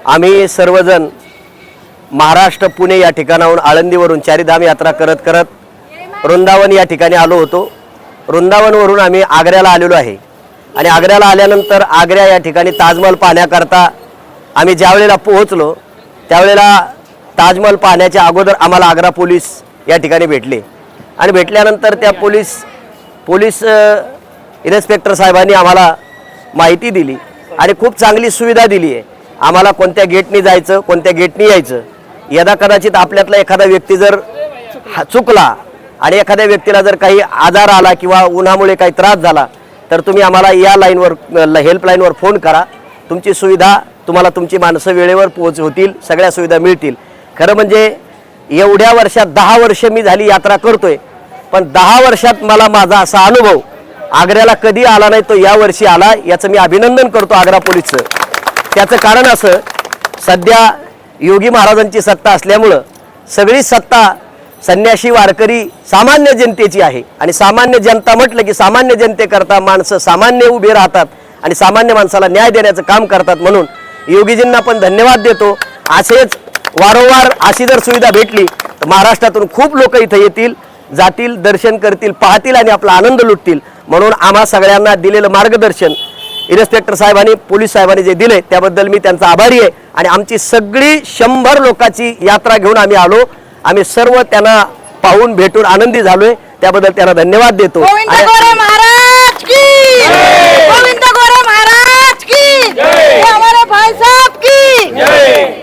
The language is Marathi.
आम्ही सर्वजण महाराष्ट्र पुणे या ठिकाणाहून आळंदीवरून चारीधाम यात्रा करत करत वृंदावन या ठिकाणी आलो होतो। वृंदावनवरून आम्ही आग्र्याला आलेलो आहे आणि आग्र्याला आल्यानंतर आग्रा या ठिकाणी ताजमहल पाहण्याकरता आम्ही ज्यावेळेला पोहोचलो त्यावेळेला ताजमहल पाहण्याच्या अगोदर आम्हाला आग्रा पोलीस या ठिकाणी भेटले आणि भेटल्यानंतर त्या पोलीस इन्स्पेक्टर साहेबांनी आम्हाला माहिती दिली आणि खूप चांगली सुविधा दिली आहे। आम्हाला कोणत्या गेटनी जायचं, कोणत्या गेटनी यायचं, यदा कदाचित आपल्यातला एखादा व्यक्ती जर चुकला आणि एखाद्या व्यक्तीला जर काही आजार आला किंवा उन्हामुळे काही त्रास झाला तर तुम्ही आम्हाला या लाईनवर हेल्पलाईनवर फोन करा। तुमची सुविधा तुम्हाला तुमची माणसं वेळेवर होतील, सगळ्या सुविधा मिळतील। खरं म्हणजे एवढ्या वर्षात 10 वर्ष मी झाली यात्रा करतोय, पण 10 वर्षात मला माझा असा अनुभव आग्र्याला कधी आला नाही तो या वर्षी आला। याचं मी अभिनंदन करतो आग्रा पोलीसचं। त्याचं कारण असं, सध्या योगी महाराजांची सत्ता असल्यामुळं सगळी सत्ता संन्यासी वारकरी सामान्य जनतेची आहे आणि सामान्य जनता म्हटलं की सामान्य जनतेकरता माणसं सामान्य उभे राहतात आणि सामान्य माणसाला न्याय देण्याचं काम करतात। म्हणून योगीजींना पण धन्यवाद देतो। असेच वारंवार अशी जर सुविधा भेटली तर महाराष्ट्रातून खूप लोक इथे येतील, जातील, दर्शन करतील, पाहतील आणि आपला आनंद लुटतील। म्हणून आम्हा सगळ्यांना दिलेलं मार्गदर्शन इन्स्पेक्टर साहेबांनी, पोलीस साहेबांनी जे दिले त्याबद्दल मी त्यांचा आभारी आहे। आणि आमची सगळी 100 लोकांची यात्रा घेऊन आम्ही आलो। आम्ही सर्व त्यांना पाहून भेटून आनंदी झालोय, त्याबद्दल त्यांना धन्यवाद देतो। गोविंद गोरे महाराज की जय, गोविंद गोरे महाराज की जय, हमारे भाई साहब की जय।